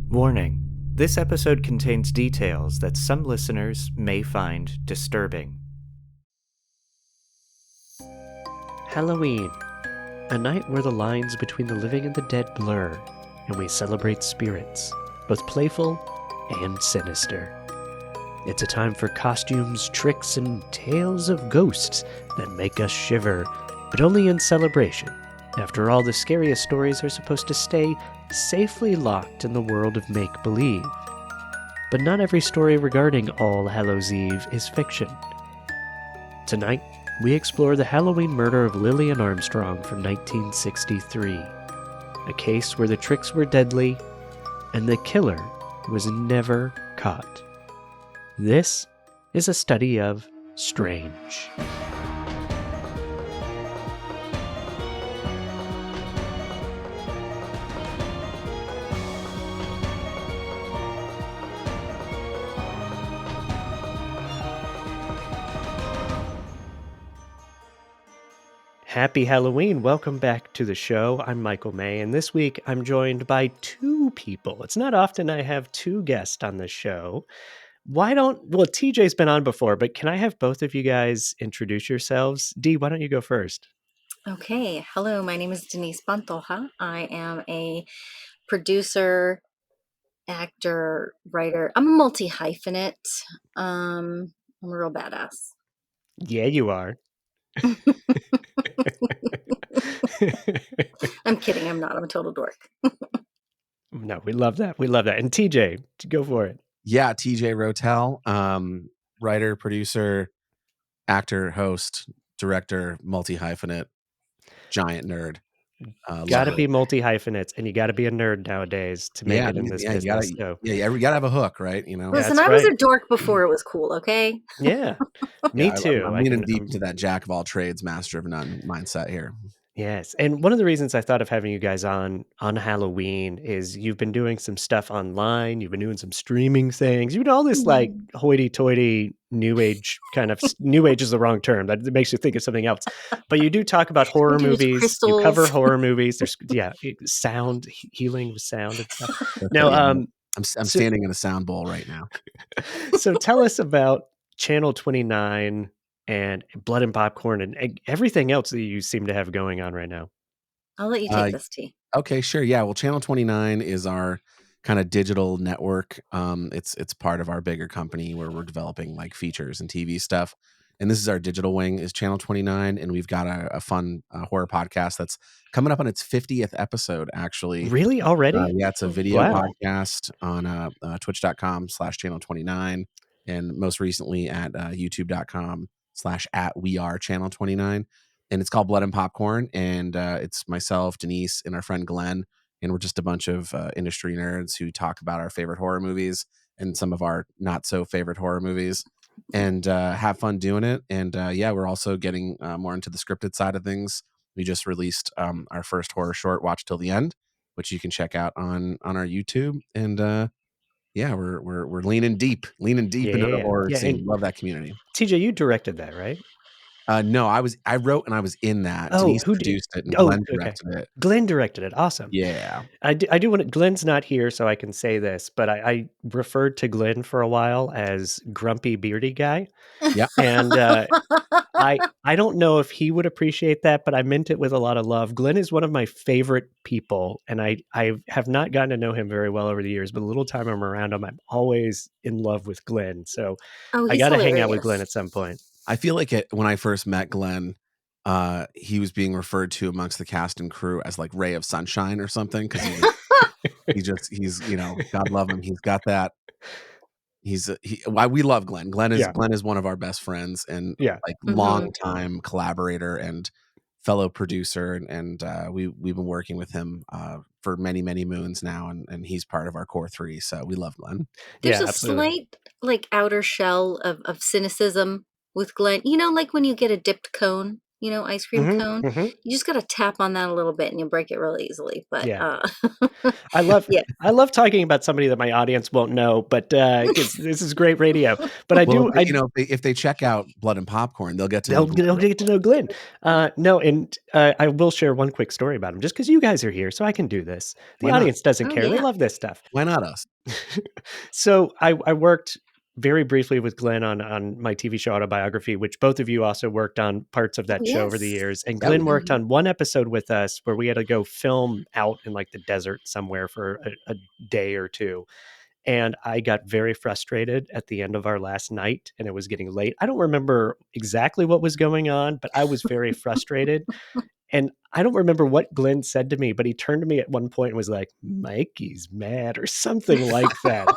Warning. This episode contains details that some listeners may find disturbing. Halloween. A night where the lines between the living and the dead blur, and we celebrate spirits, both playful and sinister. It's a time for costumes, tricks, and tales of ghosts that make us shiver, but only in celebration. After all, the scariest stories are supposed to stay safely locked in the world of make-believe. But not every story regarding All Hallows Eve is fiction. Tonight, we explore the Halloween murder of Lillian Armstrong from 1963, a case where the tricks were deadly and the killer was never caught. This is a study of strange. Happy Halloween. Welcome back to the show. I'm Michael May, and this week I'm joined by two people. It's not often I have two guests on the show. TJ's been on before, but can I have both of you guys introduce yourselves? Dee, why don't you go first? Okay. Hello, my name is Denise Pantoja. I am a producer, actor, writer. I'm a multi-hyphenate. I'm a real badass. Yeah, you are. I'm kidding. I'm not. I'm a total dork. No, we love that. We love that. And TJ, go for it. Yeah, T.J. Rotell, writer, producer, actor, host, director, multi-hyphenate, giant nerd. Gotta be multi-hyphenates, and you gotta be a nerd nowadays to make it in this business. You gotta have a hook, right? You know. Listen, I was a dork before it was cool. Okay. Yeah, me too. I'm leaning deep into that jack of all trades, master of none mindset here. Yes, and one of the reasons I thought of having you guys on Halloween is you've been doing some stuff online, you've been doing some streaming things, you've been all this like hoity-toity new age kind of new age is the wrong term, that makes you think of something else. But you do talk about horror movies, you cover horror movies. There's sound healing with sound and stuff. Now, I'm standing in a sound bowl right now. So tell us about Channel 29 and Blood and Popcorn and everything else that you seem to have going on right now. I'll let you take this, T. Okay, sure. Yeah, well, Channel 29 is our kind of digital network. It's part of our bigger company where we're developing like features and TV stuff. And this is our digital wing is Channel 29. And we've got a fun horror podcast that's coming up on its 50th episode, actually. Really? Already? Yeah, it's a video podcast on twitch.com/Channel 29. And most recently at youtube.com/@wearechannel 29. And it's called Blood and Popcorn. And it's myself, Denise, and our friend Glenn. And we're just a bunch of industry nerds who talk about our favorite horror movies and some of our not so favorite horror movies and have fun doing it. And we're also getting more into the scripted side of things. We just released our first horror short, Watch Till the End, which you can check out on our YouTube. And we're leaning deep into the horror scene. Love that community. TJ, you directed that, right? No, I wrote and I was in that. Denise produced it and Glenn directed it. Glenn directed it. Awesome. Yeah. I do want to, Glenn's not here, so I can say this, but I referred to Glenn for a while as Grumpy Beardy Guy. Yeah. And I don't know if he would appreciate that, but I meant it with a lot of love. Glenn is one of my favorite people, and I have not gotten to know him very well over the years, but the little time I'm around him, I'm always in love with Glenn. So I got to hang out with Glenn at some point. I feel like when I first met Glenn, he was being referred to amongst the cast and crew as like Ray of Sunshine or something. Cause he's, God love him. He's got that. We love Glenn. Glenn is one of our best friends and long time collaborator and fellow producer. And we've been working with him for many, many moons now. And he's part of our core three. So we love Glenn. There's a slight like outer shell of cynicism with Glenn, like when you get a dipped cone ice cream cone. You just got to tap on that a little bit and you'll break it really easily. But Yeah. I love talking about somebody that my audience won't know, but because this is great radio. But if they check out Blood and Popcorn, they'll get to they'll know get to know Glenn. No, and I will share one quick story about him, just because you guys are here, so I can do this. The Why not? audience doesn't Oh, care; they yeah. love this stuff. Why not us? So I worked very briefly with Glenn on my TV show Autobiography, which both of you also worked on parts of that show over the Yes. years. And Yeah, Glenn we worked on one episode with us where we had to go film out in like the desert somewhere for a day or two. And I got very frustrated at the end of our last night, and it was getting late. I don't remember exactly what was going on, but I was very frustrated. And I don't remember what Glenn said to me, but he turned to me at one point and was like, "Mikey's mad," or something like that.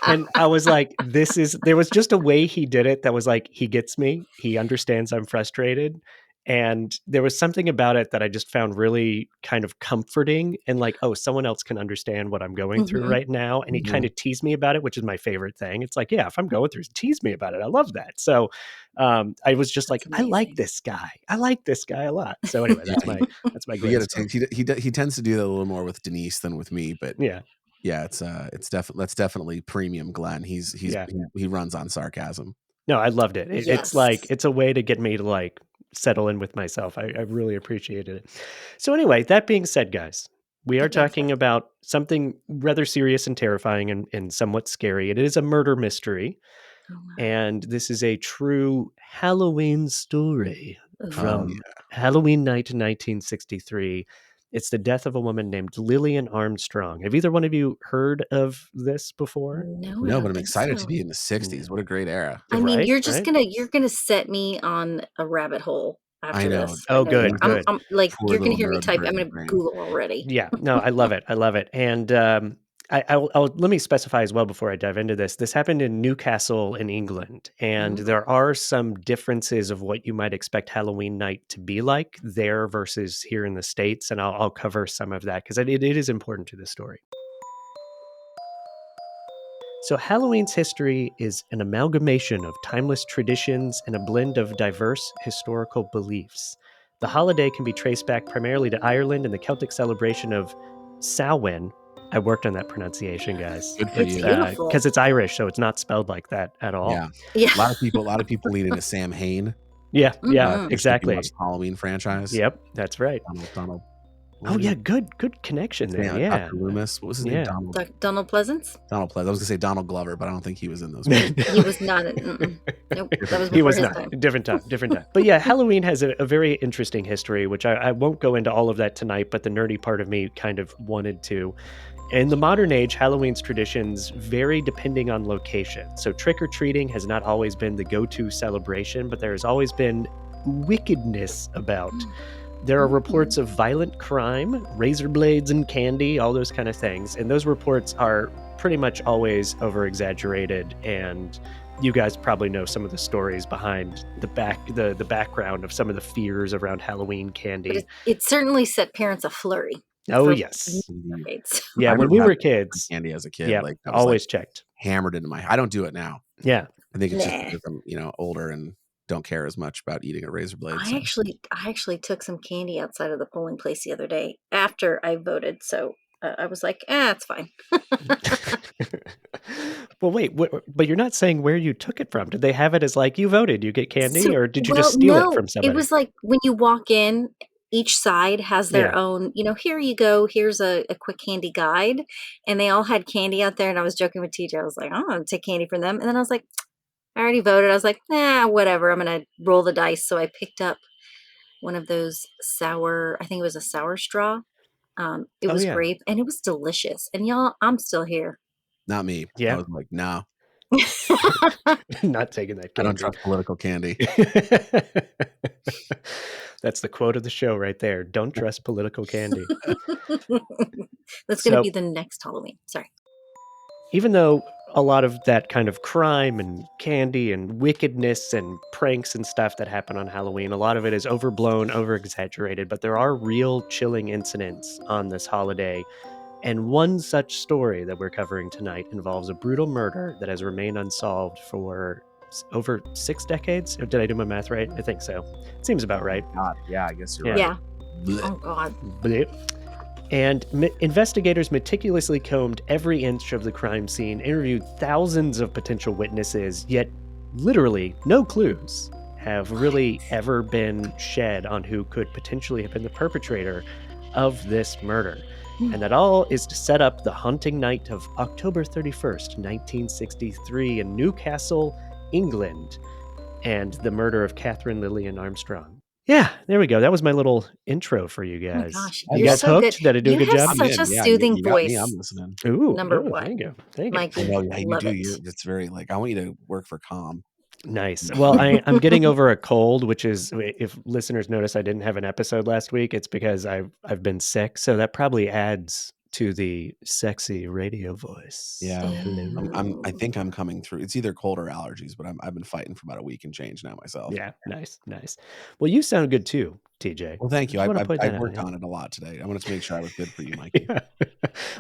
And I was like, there was just a way he did it that was like, he gets me. He understands I'm frustrated. And there was something about it that I just found really kind of comforting and like, oh, someone else can understand what I'm going through right now. And he kind of teased me about it, which is my favorite thing. It's like, yeah, if I'm going through, tease me about it. I love that. So I was just That's like, I like this guy. I like this guy a lot. So anyway, that's my Glenn story. He tends to do that a little more with Denise than with me, but Yeah. yeah, that's definitely premium Glenn. He runs on sarcasm. No, I loved it. Yes. It's like, it's a way to get me to like settle in with myself. I really appreciated it. So anyway, that being said, guys, we are talking about something rather serious and terrifying and somewhat scary. It is a murder mystery. Oh, wow. And this is a true Halloween story from yeah. Halloween night 1963. It's the death of a woman named Lillian Armstrong. Have either one of you heard of this before? No, but I'm excited to be in the 60s. What a great era. I mean, Right, you're just right? you're gonna set me on a rabbit hole after I know. this. Oh, I know you good, are. good. I'm like, Poor you're gonna little hear me type. I'm neurodivergent gonna brain. Google already. Yeah, no, I love it. I love it. And I'll let me specify as well before I dive into this. This happened in Newcastle in England, and there are some differences of what you might expect Halloween night to be like there versus here in the States, and I'll cover some of that because it is important to the story. So Halloween's history is an amalgamation of timeless traditions and a blend of diverse historical beliefs. The holiday can be traced back primarily to Ireland and the Celtic celebration of Samhain. I worked on that pronunciation, guys. Good for It's you. beautiful. Because it's Irish, so it's not spelled like that at all. Yeah. Yeah. A lot of people lean into Sam Hain. Yeah, Mhm. exactly. The Halloween franchise. Yep, that's right. Donald. Oh yeah, good connection there. Yeah, Dr. Loomis. What was his name? Donald Pleasance? Donald Pleasant. I was gonna say Donald Glover, but I don't think he was in those movies. He was not. Nope. That was before He was his not. time. Different time. But yeah, Halloween has a very interesting history, which I won't go into all of that tonight, but the nerdy part of me kind of wanted to. In the modern age, Halloween's traditions vary depending on location. So trick-or-treating has not always been the go-to celebration, but there has always been wickedness about. There are reports of violent crime, razor blades and candy, all those kind of things. And those reports are pretty much always over-exaggerated. And you guys probably know some of the stories behind the background of some of the fears around Halloween candy. But it certainly set parents a flurry. Oh, yes. Decades. Yeah, when we were kids. Candy as a kid. Yeah, Like, I was always checked. Hammered into my. I don't do it now. Yeah. I think it's just because I'm, older and don't care as much about eating a razor blade. I actually took some candy outside of the polling place the other day after I voted. So I was like, it's fine. Well, wait, but you're not saying where you took it from. Did they have it as like, you voted, you get candy, or did you just steal it from somebody? It was like when you walk in, each side has their own, here you go, here's a quick candy guide. And they all had candy out there. And I was joking with TJ. I was like, I'm going to take candy from them. And then I was like, I already voted. I was like, whatever. I'm going to roll the dice. So I picked up one of those I think it was a sour straw. It was grape and it was delicious. And y'all, I'm still here. Not me. Yeah. I was like, no. Not taking that candy. I don't trust political candy. That's the quote of the show right there. Don't trust political candy. That's going to be the next Halloween. Sorry. Even though a lot of that kind of crime and candy and wickedness and pranks and stuff that happen on Halloween, a lot of it is overblown, over-exaggerated, but there are real chilling incidents on this holiday. And one such story that we're covering tonight involves a brutal murder that has remained unsolved for over 6 decades. Did I do my math right? I think so. Seems about right. God, yeah, I guess you're Yeah. right. Oh God. Blech. And investigators meticulously combed every inch of the crime scene, interviewed thousands of potential witnesses, yet literally no clues have really ever been shed on who could potentially have been the perpetrator of this murder. And that all is to set up the haunting night of October 31st, 1963 in Newcastle, England, and the murder of Catherine Lillian Armstrong. Yeah, there we go. That was my little intro for you Oh my guys. gosh, You you're guys so good. hooked? Did I do a You good have job? I'm such in. a Yeah, soothing you got me. voice. I'm listening. Number one. Thank you. Thank you. Mikey, I know. Yeah, you love do. it. It's very like I want you to work for Calm. Nice. Well, I'm getting over a cold, which is, if listeners notice I didn't have an episode last week, it's because I've been sick. So that probably adds to the sexy radio voice. Yeah. Hello. I think I'm coming through. It's either cold or allergies, but I've been fighting for about a week and change now myself. Yeah, nice. Well, you sound good too, TJ. Well, thank you. Just want to point I've that out. worked on it a lot today. I wanted to make sure I was good for you, Mikey. Yeah.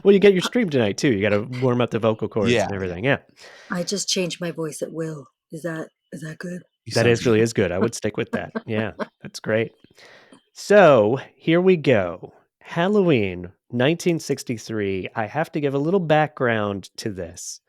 Well, you get your stream tonight too. You got to warm up the vocal cords Yeah, and everything. Yeah. I just changed my voice at will. Is that good? That actually is good. I would stick with that. Yeah, that's great. So here we go. Halloween, 1963. I have to give a little background to this.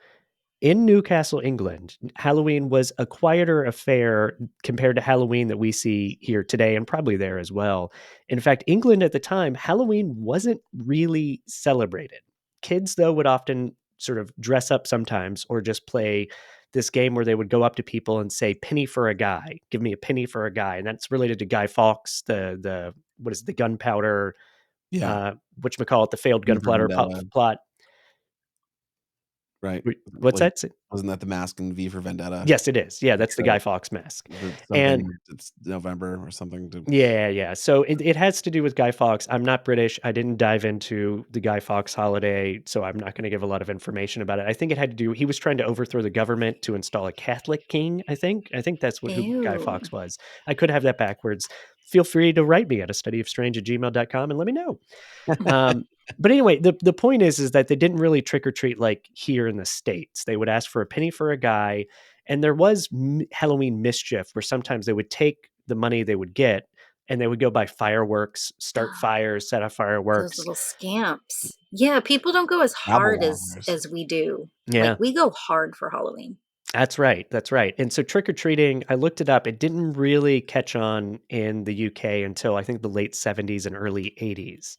In Newcastle, England, Halloween was a quieter affair compared to Halloween that we see here today, and probably there as well. In fact, England at the time, Halloween wasn't really celebrated. Kids, though, would often sort of dress up sometimes or just play this game where they would go up to people and say, "Penny for a guy, give me a penny for a guy." And that's related to Guy Fawkes, the what is it, the gunpowder, whatchamacallit, the failed V for gunpowder Vendetta. plot. Right. What's Like, that? wasn't that the mask in V for Vendetta? Yes, it is. Yeah, that's the Guy Fawkes mask. And It's November or something. yeah. So it has to do with Guy Fawkes. I'm not British. I didn't dive into the Guy Fawkes holiday, so I'm not going to give a lot of information about it. I think it had to do, he was trying to overthrow the government to install a Catholic king, I think. That's who Guy Ew. Fawkes was. I could have that backwards. Feel free to write me at astudyofstrange@gmail.com and let me know. But anyway, the point is that they didn't really trick or treat like here in the States. They would ask for a penny for a guy, and there was Halloween mischief where sometimes they would take the money they would get and they would go buy fireworks, start fires, set off fireworks. Those little scamps. Yeah, people don't go as hard as we do. Yeah. Like we go hard for Halloween. That's right. And so trick-or-treating, I looked it up. It didn't really catch on in the UK until I think the late 70s and early 80s.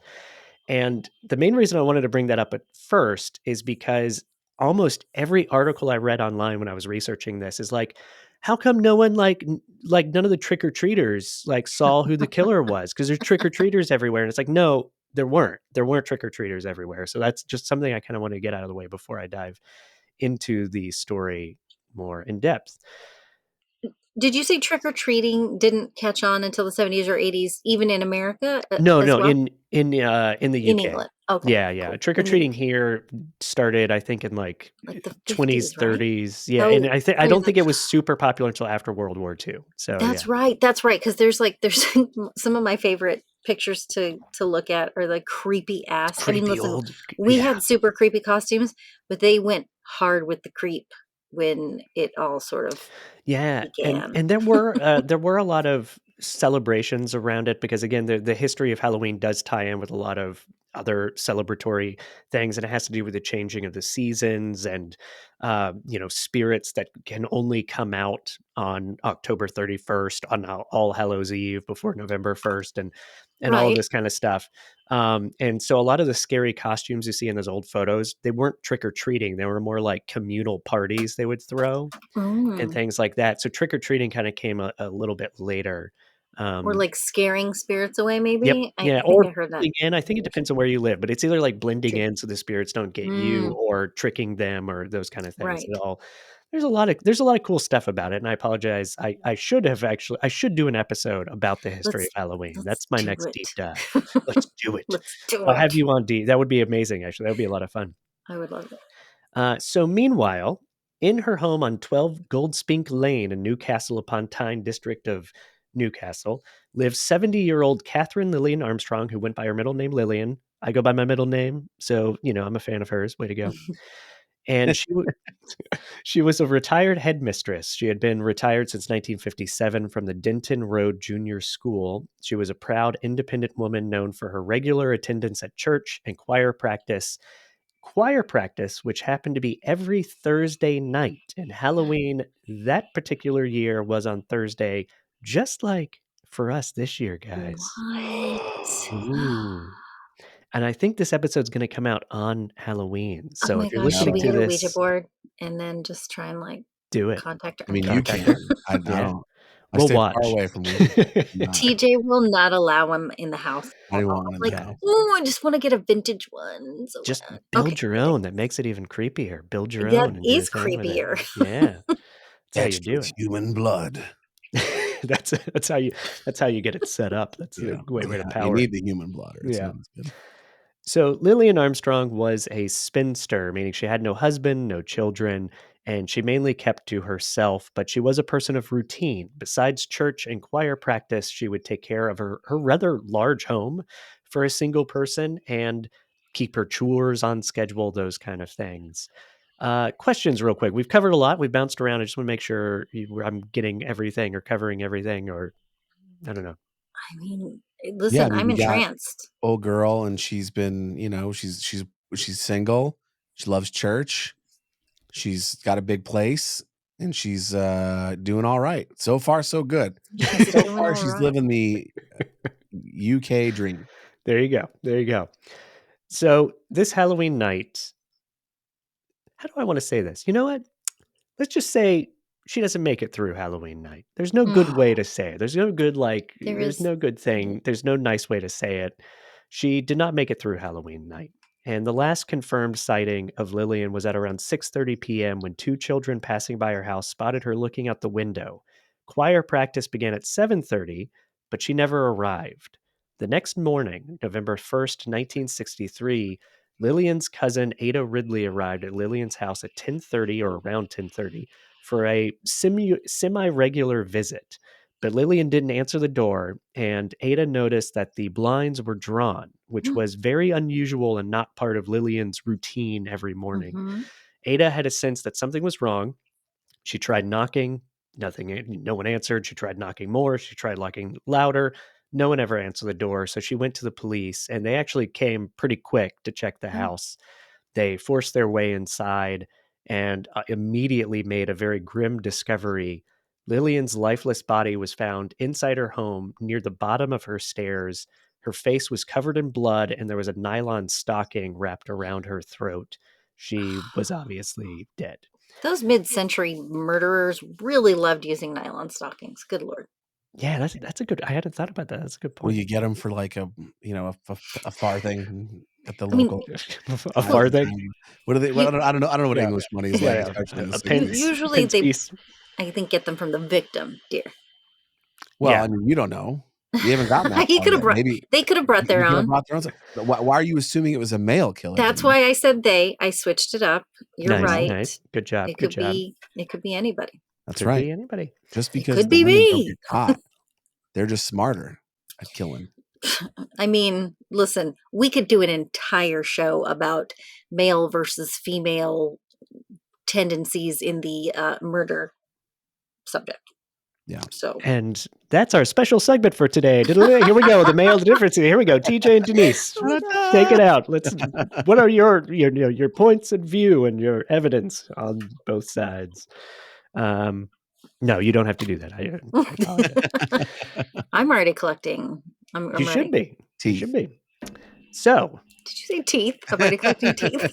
And the main reason I wanted to bring that up at first is because almost every article I read online when I was researching this is like, how come no one like none of the trick-or-treaters like saw who the killer was? Because there's trick-or-treaters everywhere. And it's like, no, there weren't trick-or-treaters everywhere. So that's just something I kind of want to get out of the way before I dive into the story more in depth. Did you say trick or treating didn't catch on until the 70s or 80s, even in America? No, as well? in the UK. In England. Okay. Yeah. Cool. Trick or treating here started, I think, in like the 20s, 50s, right? 30s. Yeah, and I don't think it was super popular until after World War II. So That's right. Because there's some of my favorite pictures to look at are the creepy ass. Listen, we had super creepy costumes, but they went hard with the creep when it all sort of began. And there were a lot of celebrations around it because again the history of Halloween does tie in with a lot of other celebratory things, and it has to do with the changing of the seasons and spirits that can only come out on October 31st, on All Hallows Eve before November 1st, and all of this kind of stuff. And so a lot of the scary costumes you see in those old photos, they weren't trick-or-treating. They were more like communal parties they would throw and things like that. So trick-or-treating kind of came a little bit later. Or like scaring spirits away, maybe? Yep. I think I heard that. And I think it depends on where you live, but it's either like blending in so the spirits don't get you or tricking them or those kind of things. Right. There's a lot of cool stuff about it. And I apologize. I should do an episode about the history of Halloween. That's my next deep dive. Let's do it. I'll have you on D. That would be amazing. Actually, that would be a lot of fun. I would love it. So meanwhile, in her home on 12 Goldspink Lane in Newcastle upon Tyne district of Newcastle, lives 70-year-old Catherine Lillian Armstrong, who went by her middle name Lillian. I go by my middle name, so I'm a fan of hers. Way to go. And she was a retired headmistress. She had been retired since 1957 from the Denton Road Junior School. She was a proud, independent woman known for her regular attendance at church and choir practice. Choir practice, which happened to be every Thursday night. And Halloween that particular year was on Thursday, just like for us this year, guys. What? Ooh. And I think this episode's going to come out on Halloween. Oh So my if you're gosh, should listening we to get a Ouija this, board and then just try and like do it. contact her? I mean, Okay. you Contact can. her. I Yeah. don't. I We'll stay far watch. away from Ouija. TJ will not allow him in the house. I didn't want one in the Like, house. oh, I just want to get a vintage one. So Just bad. build Okay, your okay. own. That makes it even creepier. Build your That own and do a is thing with it. creepier. Yeah. That's how you Etched do with it. human blood. That's how you get it set up. That's a great way to power You it. need the human blood, or it's Yeah. not as good. So Lillian Armstrong was a spinster, meaning she had no husband, no children, and she mainly kept to herself, but she was a person of routine. Besides church and choir practice, she would take care of her rather large home for a single person and keep her chores on schedule, those kind of things. Questions real quick. We've covered a lot. We've bounced around. I just want to make sure I'm getting everything or covering everything, or I don't know. I mean, listen, I'm we got entranced. old girl, and she's been, she's single. She loves church. She's got a big place, and she's doing all right. So far, so good. She's So doing far, all she's right. living the UK dream. There you go. There you go. So this Halloween night, how do I want to say this? You know what? Let's just say she doesn't make it through Halloween night. There's no good way to say it. There's no good there's no good thing. There's no nice way to say it. She did not make it through Halloween night. And the last confirmed sighting of Lillian was at around 6:30 p.m. when two children passing by her house spotted her looking out the window. Choir practice began at 7:30, but she never arrived. The next morning, November 1st, 1963, Lillian's cousin Ada Ridley arrived at Lillian's house at 10:30 or around 10:30 for a semi-regular visit. But Lillian didn't answer the door, and Ada noticed that the blinds were drawn, which was very unusual and not part of Lillian's routine every morning. Mm-hmm. Ada had a sense that something was wrong. She tried knocking, no one answered. She tried knocking more. She tried knocking louder. No one ever answered the door. So she went to the police, and they actually came pretty quick to check the house. They forced their way inside and immediately made a very grim discovery. Lillian's lifeless body was found inside her home near the bottom of her stairs. Her face was covered in blood, and there was a nylon stocking wrapped around her throat. She was obviously dead. Those mid-century murderers really loved using nylon stockings. Good Lord. Yeah, that's a good. I hadn't thought about that. That's a good Well, point. you get them for like a farthing at the I mean, local. A farthing. What are they? You- I don't know what Yeah. English money is Yeah, like, especially in the a pence. 60s. Usually Pence they, piece. I think, get them from the victim, dear. Well, Yeah. I mean, you don't know. You haven't gotten that He far could have yet. brought. Maybe They could have brought their you could have own. brought their own. But why are you assuming it was a male killer? That's Denise? why I said they. I switched it up. You're Nice, right. nice. Good job. It Good could job. be. It could be anybody. That's Could right. be anybody. Just It because could the be women don't me. get caught, they're just smarter at killing. I mean, listen, we could do an entire show about male versus female tendencies in the murder subject. Yeah. So And that's our special segment for today. Here we go. The male difference. Here we go. TJ and Denise, take it out. What are your points of view and your evidence on both sides? No, you don't have to do that. I apologize. I'm already collecting. I'm You should ready. be. Teeth. You should be. So, Did you say teeth? I'm already collecting teeth.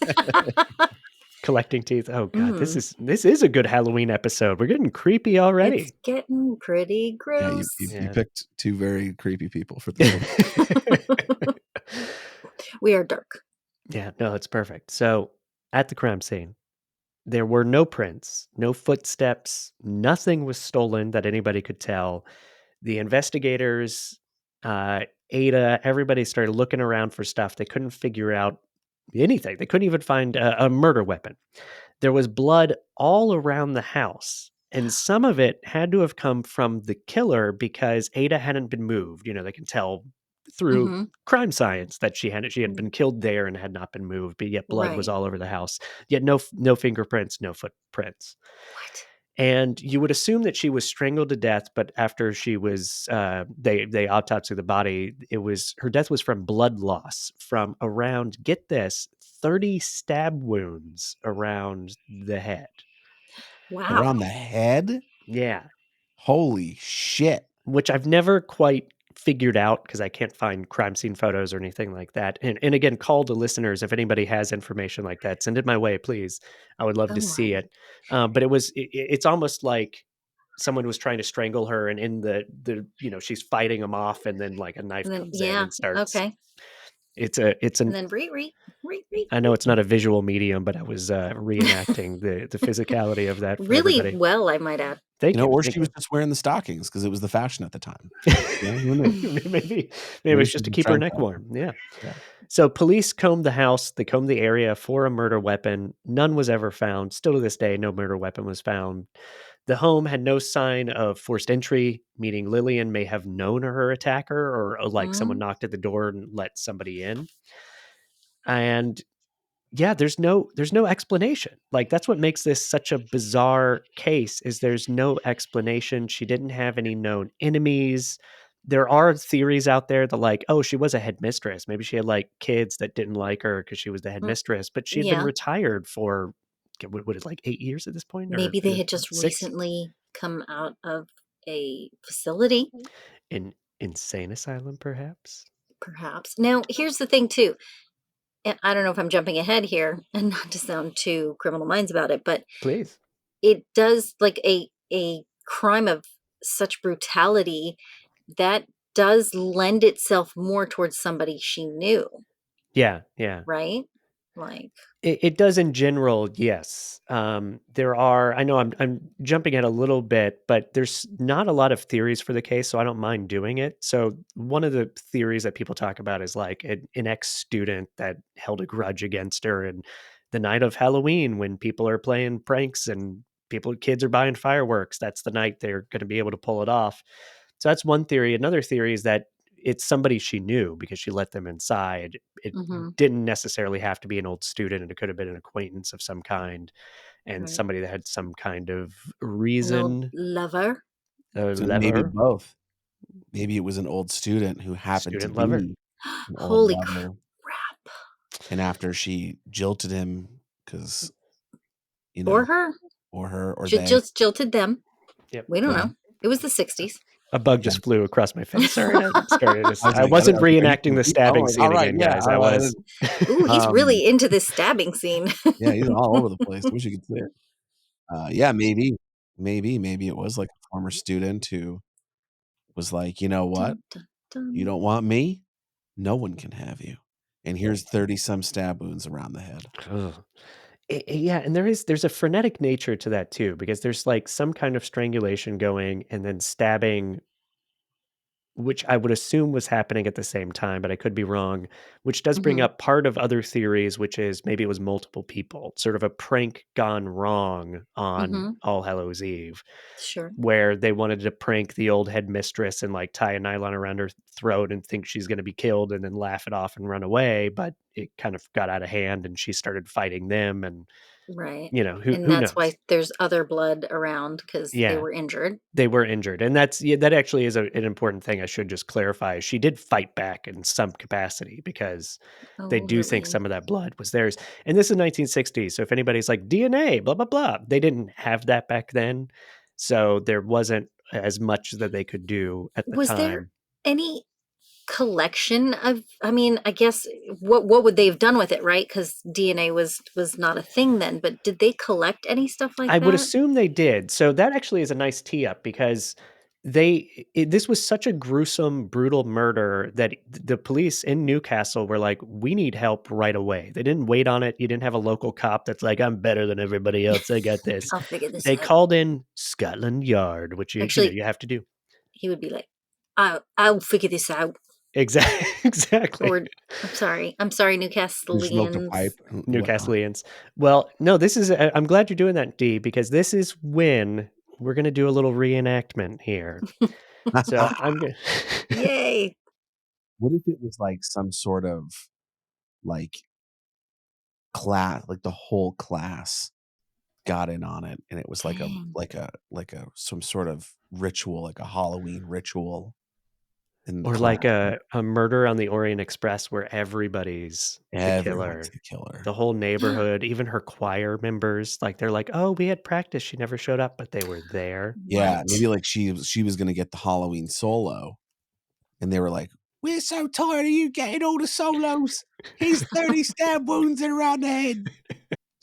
collecting teeth. Oh God, this is a good Halloween episode. We're getting creepy already. It's getting pretty Yeah, gross. you picked two very creepy people for this one. We are dark. Yeah, no, it's perfect. So, at the crime scene, there were no prints, no footsteps, nothing was stolen that anybody could tell. The investigators, Ada, everybody started looking around for stuff. They couldn't figure out anything. They couldn't even find a murder weapon. There was blood all around the house, and some of it had to have come from the killer because Ada hadn't been moved. They can tell through Mhm. crime science that she had been killed there and had not been moved, but yet blood was Right. all over the house. Yet no fingerprints, no footprints. What? And you would assume that she was strangled to death, but after she was, they autopsied the body. Her death was from blood loss from around, get this, 30 stab wounds around the head. Wow. Around the head? Yeah, Holy shit. which I've never quite figured out because I can't find crime scene photos or anything like that. And again, call to listeners if anybody has information like that, send it my way, please. I would love Oh to see my. it. But it's almost like someone was trying to strangle her, and in the she's fighting them off, and then like a knife And then comes in yeah, and starts. okay. It's And an then I know it's not a visual medium, but I was reenacting the physicality of that for really everybody. well, I might add. Thank you. Or Thank she was you. just wearing the stockings because it was the fashion at the time. Who knew? maybe it Maybe was she's just to a keep her trend neck fashion. warm. Yeah. Yeah. So police combed the house, they combed the area for a murder weapon. None was ever found. Still to this day, no murder weapon was found. The home had no sign of forced entry, meaning Lillian may have known her attacker, or like someone Mm. knocked at the door and let somebody in. And yeah, there's no explanation. Like, that's what makes this such a bizarre case, is there's no explanation. She didn't have any known enemies. There are theories out there that, like, oh, she was a headmistress. Maybe she had like kids that didn't like her because she was the Mm. headmistress, but she had been Yeah. retired for what is like 8 years at this point, or Maybe they had just 6 recently come out of a facility, in insane asylum, perhaps. perhaps. Now, here's the thing too. And I don't know if I'm jumping ahead here and not to sound too criminal minds about it, but Please. it does like a crime of such brutality that does lend itself more towards somebody she knew, Yeah, yeah. right? Like, It does in general, yes. There are, I know I'm jumping ahead a little bit, but there's not a lot of theories for the case, so I don't mind doing it. So one of the theories that people talk about is like an ex-student that held a grudge against her, and the night of Halloween when people are playing pranks and kids are buying fireworks, that's the night they're going to be able to pull it off. So that's one theory. Another theory is that it's somebody she knew because she let them inside. It mhm, didn't necessarily have to be an old student, and it could have been an acquaintance of some kind, and right. somebody that had some kind of An old reason, lover. a So maybe lover, both. Maybe it was an old student who happened to student lover. be an old Holy lover. crap. And after she jilted him, because, Or her. or her, or She they. just jilted them. Yep. We don't Yeah. know. It was the 60s. A bug just Exactly. flew across my face. Sorry, I was I like, wasn't are you reenacting gonna the keep going? stabbing Like, all scene right, again, yeah. guys. I was. Ooh, he's Um, really into this stabbing scene. yeah, he's all over the place. Wish you could see it. Yeah, maybe it was like a former student who was like, you know what? Dun, dun, You dun. don't want me? No one can have you. And here's 30 some stab wounds around the head. Ugh. Yeah, and there's a frenetic nature to that too, because there's like some kind of strangulation going and then stabbing, which I would assume was happening at the same time, but I could be wrong, which does bring Mhm, up part of other theories, which is maybe it was multiple people, sort of a prank gone wrong on mhm. All Hallows Eve, Sure. where they wanted to prank the old headmistress and like tie a nylon around her throat and think she's going to be killed and then laugh it off and run away. But it kind of got out of hand and she started fighting them. And, Right. And who that's why knows? there's other blood around because they Yeah. were injured. They were injured, and that actually is an important thing I should just clarify. She did fight back in some capacity because they Oh, do think Lillian. some of that blood was theirs, and this is 1960s, so if anybody's like, "DNA, blah, blah, blah," they didn't have that back then, so there wasn't as much that they could do at the Was there time. any collection of, I mean, I guess what would they have done with it, right? Because DNA was not a thing then, but did they collect any stuff like I would that? assume they did. So that actually is a nice tee up because this was such a gruesome, brutal murder that the police in Newcastle were like, we need help right away. They didn't wait on it. You didn't have a local cop that's like, I'm better than everybody else. I got this. I'll figure this They out. called in Scotland Yard, which Actually, you have to do. he would be like, I'll figure this out. Exactly. Exactly. Or I'm sorry, Who smoked a Newcastleians. pipe and whatnot. Newcastleians. Well, no, this is, I'm glad you're doing that, D, because this is when we're going to do a little reenactment here. So I'm going to. Yay. What if it was like some sort of like class, like the whole class got in on it, and it was like Dang. a some sort of ritual, like a Halloween ritual in the Or class. like a murder on the Orient Express where everybody's the Everyone's killer. the killer. The whole neighborhood, even her choir members, like they're like, "Oh, we had practice. She never showed up, but they were there." Yeah, What? maybe like she was gonna get the Halloween solo, and they were like, "We're so tired of you getting all the solos. Here's 30 stab wounds and around the head."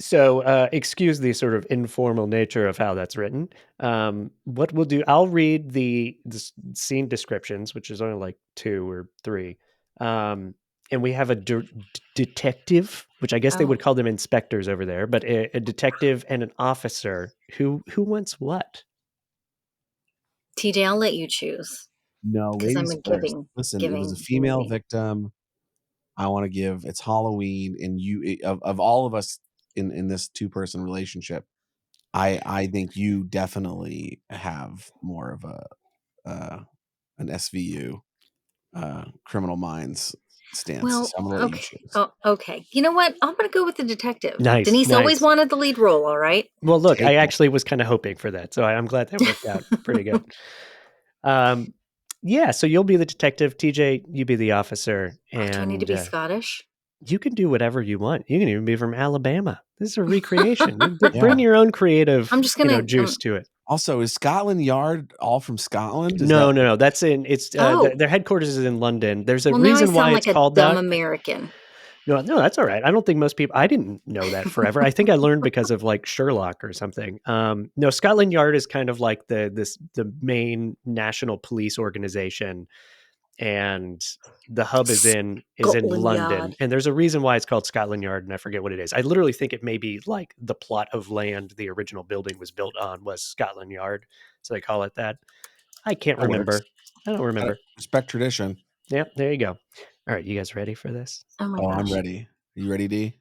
So, excuse the sort of informal nature of how that's written. What we'll do, I'll read the scene descriptions, which is only like 2 or 3. And we have a detective, which I guess they Oh, would call them inspectors over there, but a detective and an officer who wants what? TJ, I'll let you choose No, because I'm ladies a first. Listen, it was a giving female movie. victim. I want to give it's Halloween, and of all of us in this 2-person relationship, I think you definitely have more of an SVU, Criminal Minds stance. So Well, I'm gonna let you okay. choose. Oh, okay. You know what? I'm gonna go with the detective. Nice, Denise always nice. wanted the lead role. All right. Well, look, Take I that. actually was kind of hoping for that, so I'm glad that worked out pretty good. Yeah, so you'll be the detective, TJ, you be the officer, Oh, do I need to and be Scottish? you can do whatever you want. You can even be from Alabama. This is a recreation. You bring Yeah. your own creative, I'm just gonna. juice to it. Also, is Scotland Yard all from Scotland? Is that No. That's it's Oh, their headquarters is in London. There's a well, now I reason why sound it's like a called dumb that. American. No, that's all right. I don't think most people. I didn't know that forever. I think I learned because of like Sherlock or something. No, Scotland Yard is kind of like the main national police organization, and the hub is in Scotland London, Yard. and there's a reason why it's called Scotland Yard, and I forget what it is. I literally think it may be like the plot of land the original building was built on was Scotland Yard, so they call it that. I can't that works? remember. I don't remember. Respect tradition. Yep, there you go. All right, you guys ready for this? Oh my Oh, I'm gosh. ready. Are you ready, D?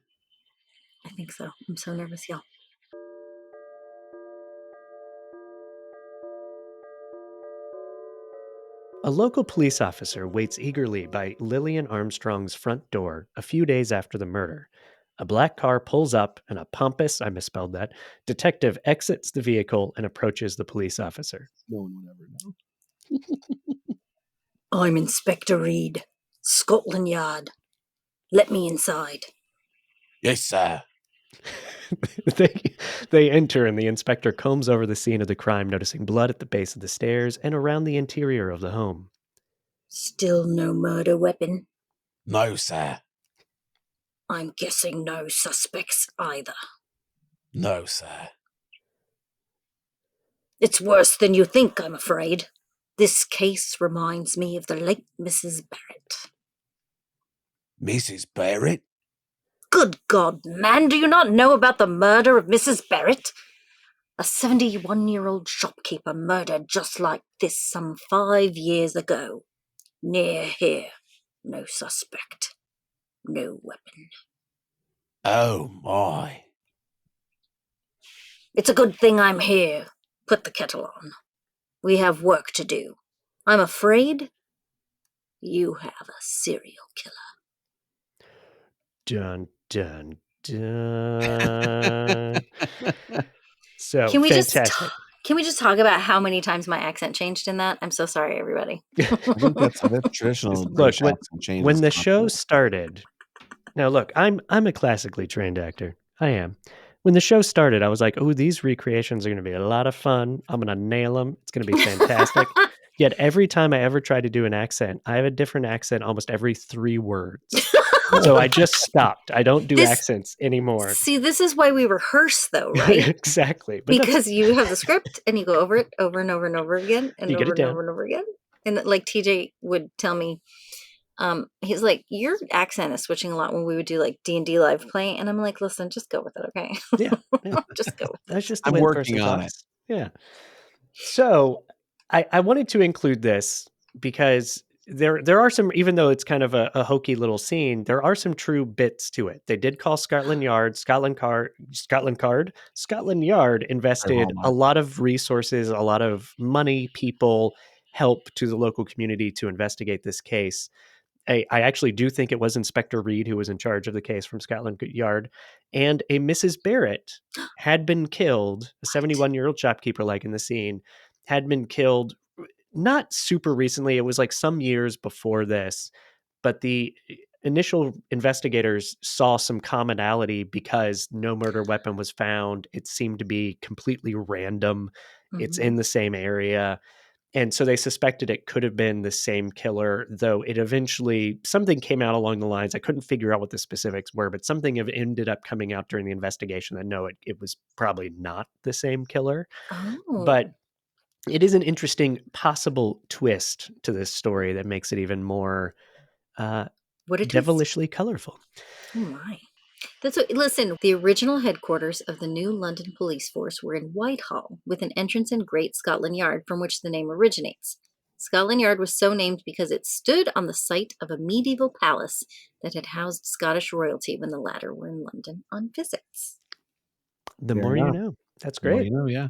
I think so. I'm so nervous, y'all. A local police officer waits eagerly by Lillian Armstrong's front door a few days after the murder. A black car pulls up, and a pompous, I misspelled that, detective exits the vehicle and approaches the police officer. No one would ever know. I'm Inspector Reed, Scotland Yard. Let me inside. Yes, sir. they, they enter, and the inspector combs over the scene of the crime, noticing blood at the base of the stairs and around the interior of the home. Still no murder weapon? No, sir. I'm guessing no suspects either. No, sir. It's worse than you think, I'm afraid. This case reminds me of the late Mrs. Barrett. Mrs. Barrett? Good God, man, do you not know about the murder of Mrs. Barrett? A 71-year-old shopkeeper murdered just like this some 5 years ago. Near here. No suspect. No weapon. Oh, my. It's a good thing I'm here. Put the kettle on. We have work to do. I'm afraid you have a serial killer. Dun, dun, dun. So Can we fantastic. just talk about how many times my accent changed in that? I'm so sorry, everybody. I think that's traditional Look, British accent changes. when the show started, now look, I'm a classically trained actor. I am. When the show started, I was like, "Oh, these recreations are going to be a lot of fun. I'm going to nail them. It's going to be fantastic." Yet every time I ever try to do an accent, I have a different accent almost every 3 words. So I just stopped. I don't do accents anymore. See, this is why we rehearse, though, right? Exactly. But Because you have the script and you go over it over and over and over again and You get over it and down. over and over again. And like TJ would tell me, he's like, your accent is switching a lot when we would do like D&D live play. And I'm like, listen, just go with it, okay? Yeah. Just go with it. That's just the I'm way the working person on it. talks. Yeah. So I wanted to include this because there are some, even though it's kind of a hokey little scene, there are some true bits to it. They did call Scotland Yard. Scotland Yard invested a lot of resources, a lot of money, people, help to the local community to investigate this case. I actually do think it was Inspector Reed who was in charge of the case from Scotland Yard, and a Mrs. Barrett had been killed. A 71-year-old shopkeeper, like in the scene, had been killed not super recently. It was like some years before this, but the initial investigators saw some commonality because no murder weapon was found. It seemed to be completely random. It's in the same area. And so they suspected it could have been the same killer, though it eventually, something came out along the lines. I couldn't figure out what the specifics were, but something ended up coming out during the investigation that no, it was probably not the same killer. But it is an interesting possible twist to this story that makes it even more devilishly colorful. Oh my. Listen, the original headquarters of the new London police force were in Whitehall, with an entrance in Great Scotland Yard, from which the name originates. Scotland Yard was so named because it stood on the site of a medieval palace that had housed Scottish royalty when the latter were in London on visits. The more you know. That's great. The more you know, yeah.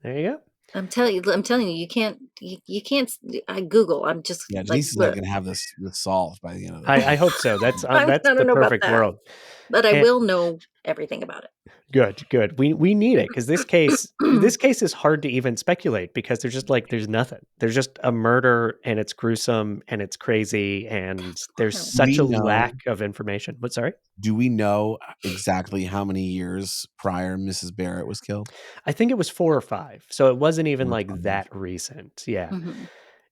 There you go. I'm telling you, you can't. I Google. I'm just Denise is not going to have this solved by the end of the I hope so. That's the perfect world. But I will know everything about it. Good. We need it because this case is hard to even speculate because there's nothing. There's just a murder and it's gruesome and it's crazy and there's such a lack of information. But sorry? Do we know exactly how many years prior Mrs. Barrett was killed? I think it was 4 or 5. So it wasn't even that recent. Yeah.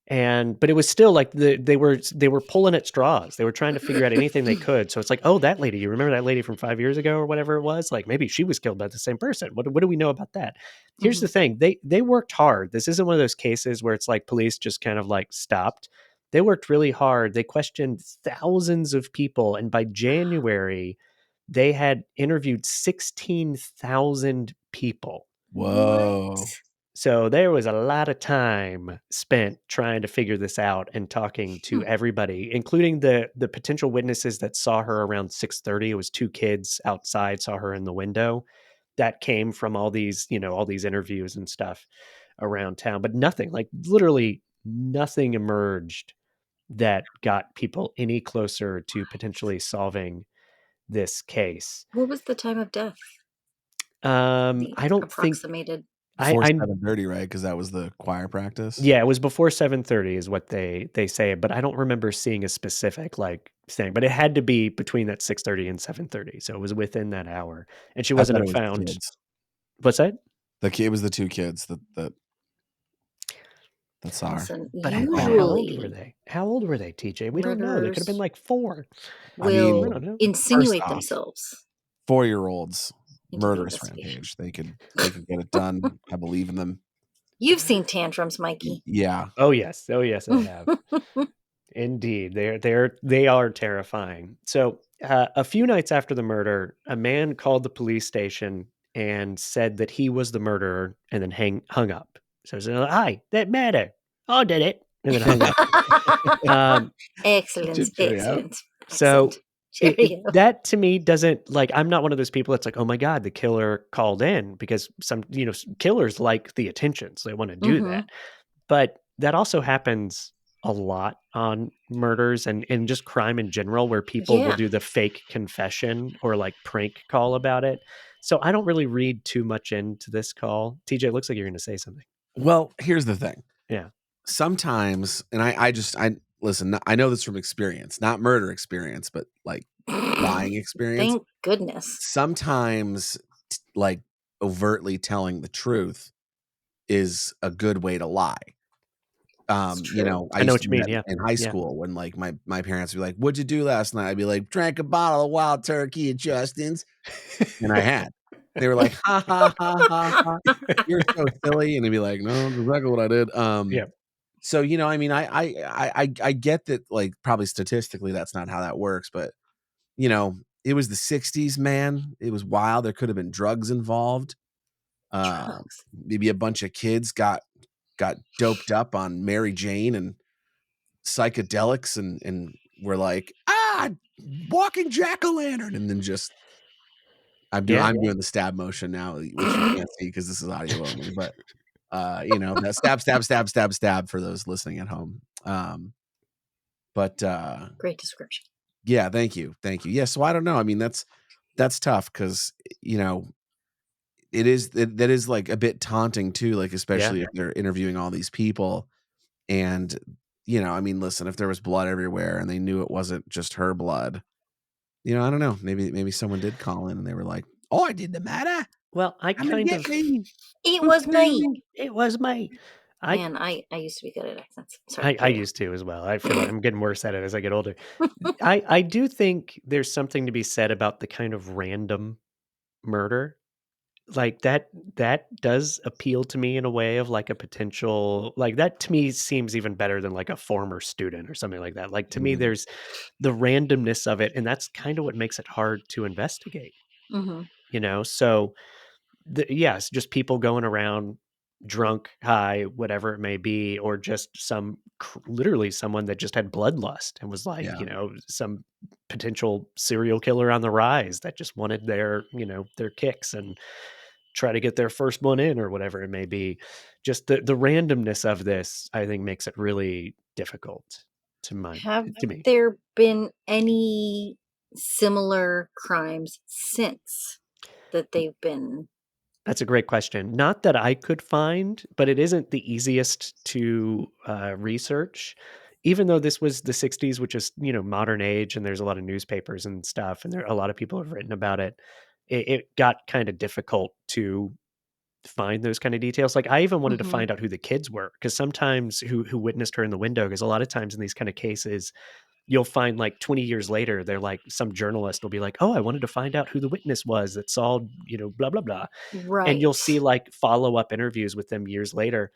But it was still like they were pulling at straws. They were trying to figure out anything they could. So it's like, oh, that lady, you remember that lady from 5 years ago or whatever it was? Like maybe she was killed by the same person. What do we know about that? Here's the thing. They worked hard. This isn't one of those cases where it's like police just kind of like stopped. They worked really hard. They questioned thousands of people. And by January, they had interviewed 16,000 people. Whoa. So there was a lot of time spent trying to figure this out and talking to everybody, including the potential witnesses that saw her around 6:30. It was 2 kids outside, saw her in the window. That came from all these interviews and stuff around town, but nothing, like literally nothing emerged that got people any closer to potentially solving this case. What was the time of death? I don't approximated. Before 7:30, right? Because that was the choir practice. Yeah, it was before 7:30 is what they say, but I don't remember seeing a specific like thing. But it had to be between that 6:30 and 7:30, so it was within that hour. And she wasn't found. What's that? It was the 2 kids that saw her. But how old were they? How old were they, TJ? We don't know. They could have been like 4. Will insinuate themselves. 4-year-olds. Murderous rampage. They could get it done. I believe in them. You've seen tantrums, Mikey. Yeah. Oh yes, I have. Indeed, they are terrifying. So a few nights after the murder, a man called the police station and said that he was the murderer, and then hung up. So he said, "Hi, that matter. I did it," and then hung up. Excellent. So. That to me doesn't, like, I'm not one of those people that's like, oh my God, the killer called in, because some, killers like the attention, so they want to do that. But that also happens a lot on murders and just crime in general, where people will do the fake confession or like prank call about it. So I don't really read too much into this call. TJ, it looks like you're going to say something. Well, here's the thing. Yeah. Sometimes, and I listen, I know this from experience, not murder experience, but like lying experience. Thank goodness. Sometimes like overtly telling the truth is a good way to lie. I know what you mean. Yeah. In high school, when like my parents would be like, "What'd you do last night?" I'd be like, "Drank a bottle of wild turkey at Justin's." And I had. They were like, "Ha ha ha ha ha. You're so silly." And I'd be like, "No, that's exactly what I did." Yeah. So, I mean, I get that, like, probably statistically that's not how that works, but it was the 60s, man. It was wild. There could have been drugs involved. Maybe a bunch of kids got doped up on Mary Jane and psychedelics and were like, walking jack-o'-lantern, and then just I'm doing the stab motion now, which you can't see because this is audio only, but that stab for those listening at home. But Great description. yeah, thank you. Yeah, so I don't know. I mean, that's tough because that is like a bit taunting too, like especially if they're interviewing all these people. And I mean, listen, if there was blood everywhere and they knew it wasn't just her blood, I don't know. Maybe someone did call in and they were like, "Oh, I did the matter. Well, I Come and kind get of me. It Who was killed me. me?" it was me. I Man, I used to be good at accents. Sorry, I carry used to as well. I feel like I'm getting worse at it as I get older. I do think there's something to be said about the kind of random murder. Like that does appeal to me in a way of like a potential like that to me seems even better than like a former student or something like that. Like to me, Mhm. there's the randomness of it, and that's kind of what makes it hard to investigate, on. So yes, just people going around drunk, high, whatever it may be, or just literally someone that just had bloodlust and was like, Yeah. some potential serial killer on the rise that just wanted their kicks and try to get their first one in or whatever it may be. Just the randomness of this, I think, makes it really difficult Have to me. there been any similar crimes since that they've been? That's a great question. Not that I could find, but it isn't the easiest to research. Even though this was the 60s, which is, modern age, and there's a lot of newspapers and stuff, and a lot of people have written about it, it got kind of difficult to find those kind of details. Like I even wanted to Mhm. find out who the kids were, because sometimes who witnessed her in the window, because a lot of times in these kind of cases, you'll find like 20 years later, they're like, some journalist will be like, oh, I wanted to find out who the witness was that saw, blah, blah, blah. And you'll Right. see like follow-up interviews with them years later.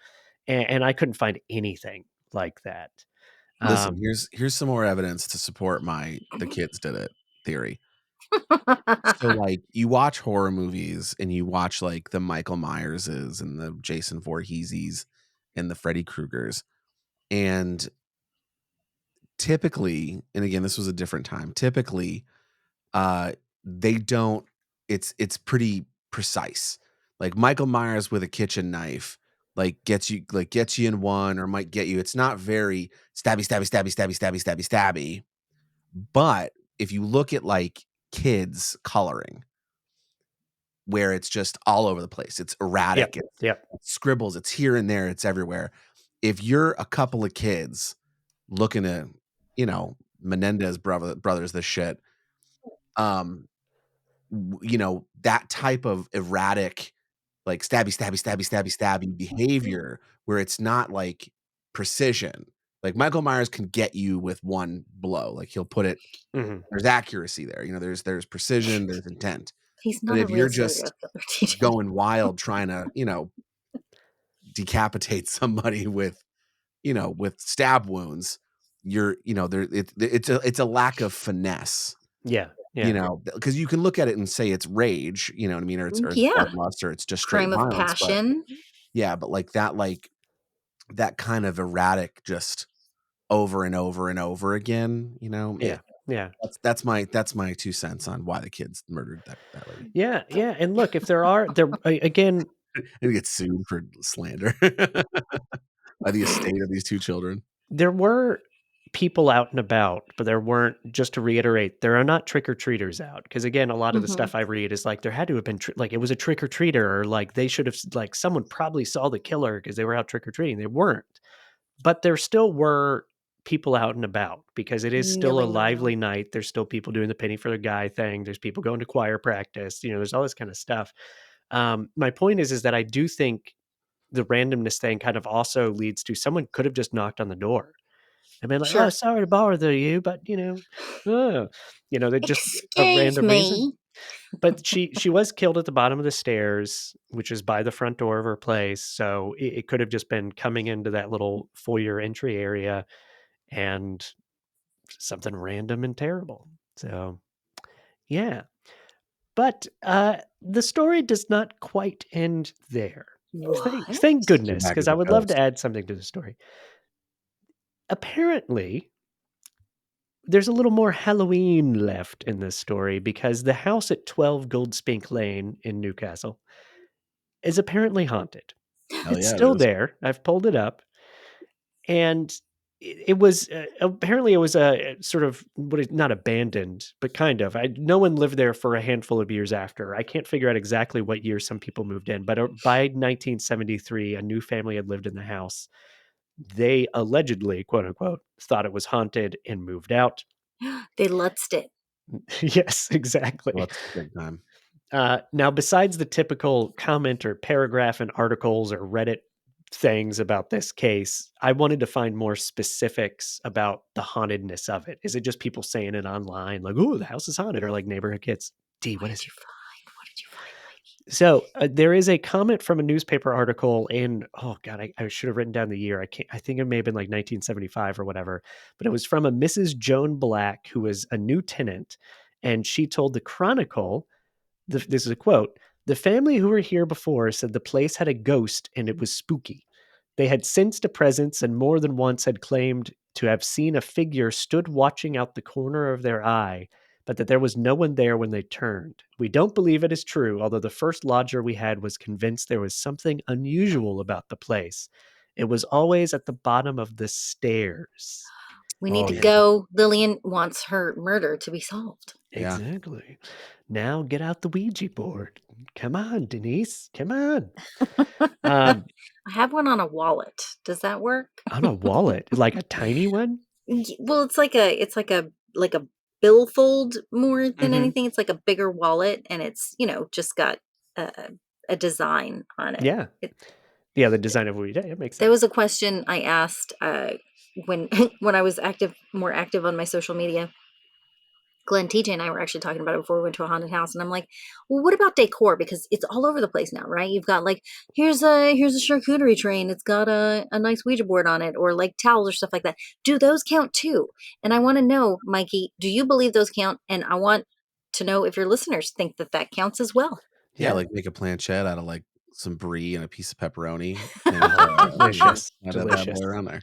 And I couldn't find anything like that. Listen, Um, here's some more evidence to support the kids did it theory. So, like, you watch horror movies and you watch, like, the Michael Myerses and the Jason Voorheeses and the Freddy Kruegers, and typically and again, this was a different time, typically, uh, they don't it's pretty precise. Like, Michael Myers with a kitchen knife, gets you in one or might get you it's not very stabby, stabby, stabby, stabby, stabby, stabby, stabby, but if you look at, like, kids coloring where it's just all over the place. It's erratic, yep, it's yep. scribbles, it's here and there, it's everywhere. If you're a couple of kids looking at, Menendez brothers this shit, um, that type of erratic, like stabby, stabby, stabby, stabby, stabby behavior where it's not like precision. Like Michael Myers can get you with one blow. Like he'll put it Mhm. there's accuracy there. There's precision, there's intent. He's But not a if you're real serial just killer, TJ. going wild trying to, decapitate somebody with stab wounds, you're, there it's a lack of finesse, Yeah, yeah, because you can look at it and say it's rage, you know what I mean, or it's Yeah. bloodlust, or it's just straight Crime of violence, but passion. yeah, but that kind of erratic, just over and over and over again, yeah, yeah. that's my 2 cents on why the kids murdered that lady. Yeah, yeah. And look, if again, And get sued for slander by the estate of these 2 children. there were people out and about, but there weren't, just to reiterate, there are not trick-or-treaters out. Because again, a lot of the Mhm. stuff I read is like there had to have been like it was a trick-or-treater, or like they should have like someone probably saw the killer because they were out trick-or-treating. They weren't. But there still were people out and about because it is still a Milling lively around. night. There's still people doing the penny for the guy thing. There's people going to choir practice. There's all this kind of stuff. My point is that I do think the randomness thing kind of also leads to someone could have just knocked on the door and been like, "Oh, Sure. sorry to bother you, but they just a Excuse random reason." me. But she was killed at the bottom of the stairs, which is by the front door of her place. So it could have just been coming into that little foyer entry area and something random and terrible. So yeah. But the story does not quite end there. What? Thank Came goodness, back because as I a would love to ghost. add something to the story. Apparently, there's a little more Halloween left in this story because the house at 12 Goldspink Lane in Newcastle is apparently haunted. Hell It's yeah, it still is. there. I've pulled it up. And it was apparently it was a sort of not abandoned, but kind of. No one lived there for a handful of years after. I can't figure out exactly what year some people moved in, but by 1973, a new family had lived in the house. They allegedly, quote unquote, thought it was haunted and moved out. They lutzed it. Yes, exactly. Well, that's big time. Now, besides the typical comment or paragraph in articles or Reddit things about this case, I wanted to find more specifics about the hauntedness of it. Is it just people saying it online, like, "Oh, the house is haunted," or like neighborhood kids? D, what is it? What did you find, Mikey? So there is a comment from a newspaper article in, oh God, I should have written down the year. I think it may have been like 1975 or whatever, but it was from a Mrs. Joan Black, who was a new tenant. And she told the Chronicle, this is a quote: "The family who were here before said the place had a ghost and it was spooky. They had sensed a presence and more than once had claimed to have seen a figure stood watching out the corner of their eye, but that there was no one there when they turned. We don't believe it is true, although the first lodger we had was convinced there was something unusual about the place. It was always at the bottom of the stairs." We need Oh, to yeah. go. Lillian wants her murder to be solved. Yeah. Exactly. Now get out the Ouija board. Come on, Denise. Come on. I have one on a wallet. Does that work? On a wallet, like a tiny one? Well, it's like a billfold more than Mhm. anything. It's like a bigger wallet, and it's just got a design on it. Yeah. Yeah, the design of Ouija. It makes sense. There was a question I asked when when I was more active on my social media. Glenn, TJ, and I were actually talking about it before we went to a haunted house, and I'm like, "Well, what about decor? Because it's all over the place now, right? You've got like here's a charcuterie tray, and it's got a nice Ouija board on it, or like towels or stuff like that. Do those count too? And I want to know, Mikey, do you believe those count? And I want to know if your listeners think that that counts as well. Yeah, Yeah. like make a planchette out of like some brie and a piece of pepperoni, and Delicious. slide that bad boy around there.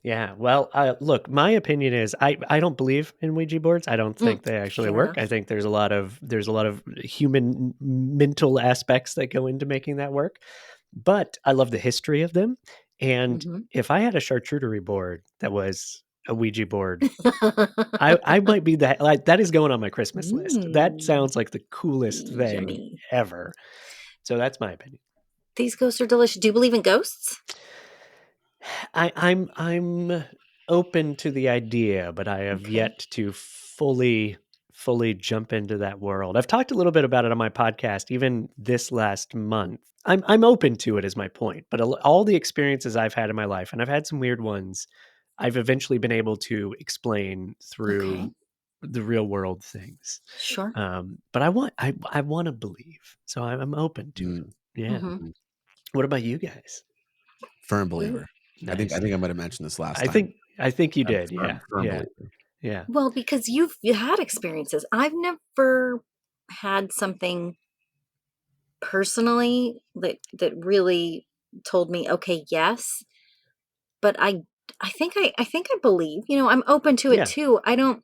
Yeah. Well, look, my opinion is I don't believe in Ouija boards. I don't think they actually Fair work. enough. I think there's a lot of human mental aspects that go into making that work. But I love the history of them. And Mhm. if I had a charcuterie board that was a Ouija board, I might be that. Like, that is going on my Christmas list. That sounds like the coolest thing Yummy. ever. So that's my opinion. These ghosts are delicious. Do you believe in ghosts? I'm open to the idea, but I have Okay. yet to fully jump into that world. I've talked a little bit about it on my podcast, even this last month. I'm open to it, is my point. But all the experiences I've had in my life, and I've had some weird ones, I've eventually been able to explain through Okay. the real world things. Sure. But I want to believe, so I'm open to it. Mm, Yeah. Mhm. What about you guys? firm believer. I think Nice. I might have mentioned this last I time. think you I'm did. Yeah. firm Yeah. believer. Yeah. Well, because you had experiences. I've never had something personally that really told me, okay, yes. But I think I believe. I'm open to it Yeah. too. I don't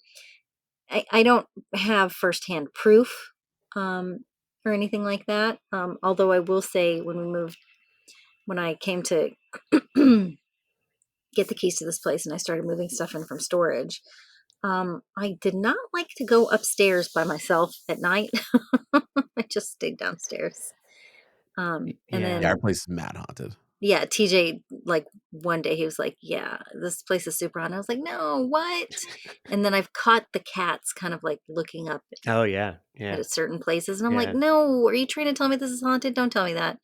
have firsthand proof or anything like that. Although I will say when I came to get the keys to this place and I started moving stuff in from storage, I did not like to go upstairs by myself at night. I just stayed downstairs. And Yeah. Yeah, our then, place is mad haunted. yeah, TJ, like one day he was like, yeah, this place is super haunted. I was like, no, what? And then I've caught the cats kind of like looking up Oh yeah. Yeah. at certain places. And I'm like, Yeah. no, are you trying to tell me this is haunted? Don't tell me that.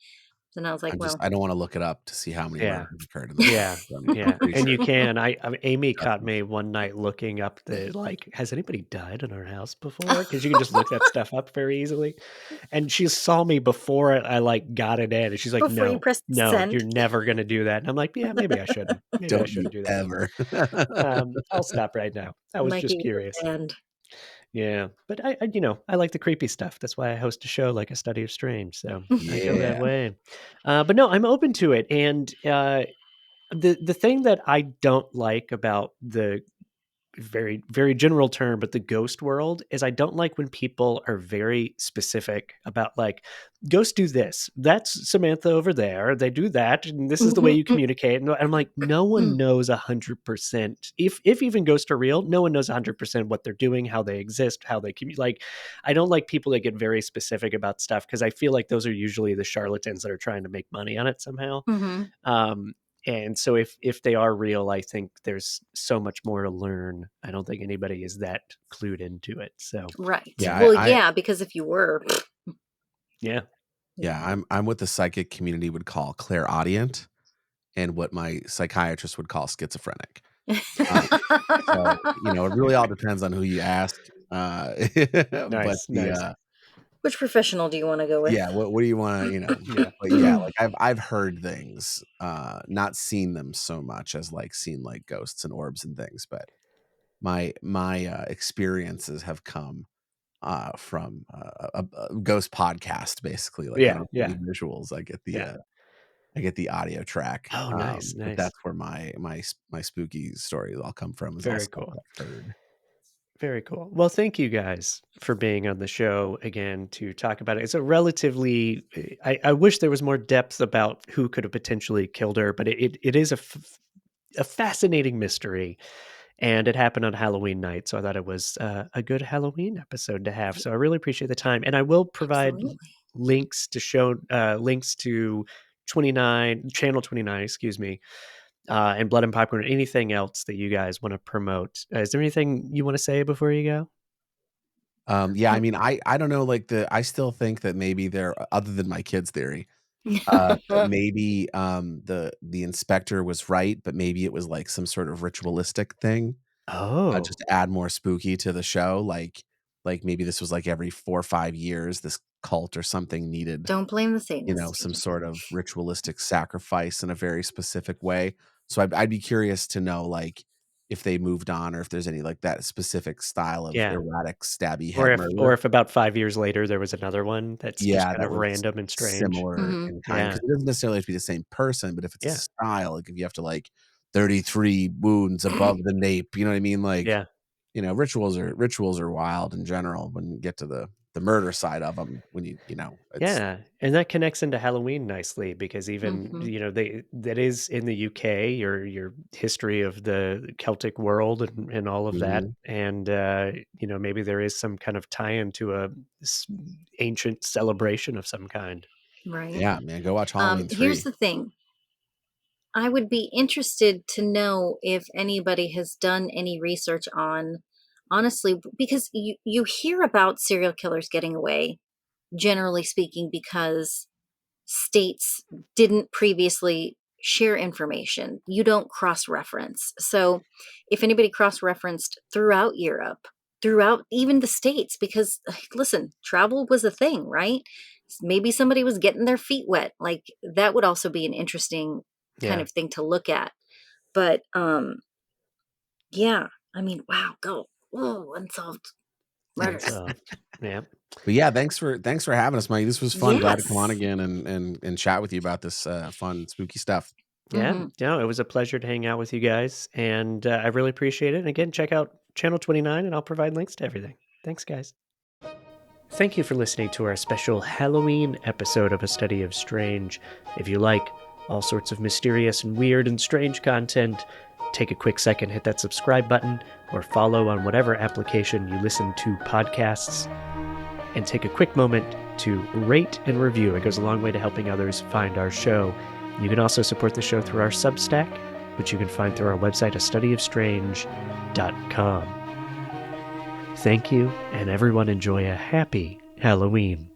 And I was like, well, I don't want to look it up to see how many Yeah. murders occurred in this. Yeah. place. I'm Yeah. pretty And sure you can. Amy Trust caught me. me one night looking up like, has anybody died in our house before? Because you can just look that stuff up very easily. And she saw me before I like got it in, and she's like, before you "No, press no, send, you're never gonna do that." And I'm like, "Yeah, maybe I shouldn't. Maybe I Don't you shouldn't do that." ever. I'll stop right now. I was just Mikey, curious. and Yeah, but I like the creepy stuff. That's why I host a show like A Study of Strange. So I go that Yeah. way. But no, I'm open to it. And the thing that I don't like about the very, very general term, but the ghost world is I don't like when people are very specific about like, ghosts do this. That's Samantha over there. They do that. And this is the way you communicate. And I'm like, no one knows 100%. If even ghosts are real, no one knows 100% what they're doing, how they exist, how they communicate. Like, I don't like people that get very specific about stuff because I feel like those are usually the charlatans that are trying to make money on it somehow. And so if they are real, I think there's so much more to learn. I don't think anybody is that clued into it. So Right. Yeah, Well, because if you were, yeah. I'm what the psychic community would call clairaudient, and what my psychiatrist would call schizophrenic. So it really all depends on who you ask. But Nice. Which professional do you want to go with? yeah, what do you want to Yeah. But yeah, like I've heard things, not seen them so much as like seen like ghosts and orbs and things, but my experiences have come from a ghost podcast, basically. Like I don't get any visuals. I get the audio track. Oh, nice. But that's where my spooky stories all come from, is Very also cool. what I've heard. Very cool. Well, thank you guys for being on the show again to talk about it. It's a relatively, I wish there was more depth about who could have potentially killed her, but it is a fascinating mystery. And it happened on Halloween night. So I thought it was a good Halloween episode to have. So I really appreciate the time. And I will provide links to channel 29, excuse me, and Blood and Popcorn, anything else that you guys want to promote. Is there anything you want to say before you go? Yeah, I mean, I don't know, like I still think that maybe there, other than my kid's theory, that maybe the inspector was right, but maybe it was like some sort of ritualistic thing. Just to add more spooky to the show, like maybe this was like every 4 or 5 years, this cult or something needed, Don't blame the Satanists. some sort of ritualistic sacrifice in a very specific way. So I'd be curious to know, like, if they moved on, or if there's any like that specific style of erratic stabby head murder. Or if about 5 years later there was another one that's just kind that of was random and strange. similar in kind, because it doesn't necessarily have to be the same person, but if it's a style, like if you have to like 33 wounds above the nape, you know what I mean? Like, rituals are wild in general when you get to the murder side of them. When it's, and that connects into Halloween nicely, because even that is in the UK, your history of the Celtic world and all of that, and maybe there is some kind of tie-in to a ancient celebration of some kind. Right. Yeah, man, go watch Halloween 3. Here's the thing. I would be interested to know if anybody has done any research on, honestly, because you hear about serial killers getting away, generally speaking, because states didn't previously share information. You don't cross-reference. So if anybody cross-referenced throughout Europe, throughout even the States, because listen, travel was a thing, right? Maybe somebody was getting their feet wet. Like, that would also be an interesting kind of thing to look at. But yeah, I mean, wow, go. Whoa, unsolved murders. Yeah. But yeah, thanks for having us, Mike. This was fun. Glad to come on again and chat with you about this fun, spooky stuff. Yeah, no, it was a pleasure to hang out with you guys, and I really appreciate it. And again, check out Channel 29, and I'll provide links to everything. Thanks, guys. Thank you for listening to our special Halloween episode of A Study of Strange. If you like all sorts of mysterious and weird and strange content, take a quick second, hit that subscribe button, or follow on whatever application you listen to podcasts, and take a quick moment to rate and review. It goes a long way to helping others find our show. You can also support the show through our Substack, which you can find through our website, astudyofstrange.com. Thank you, and everyone enjoy a happy Halloween.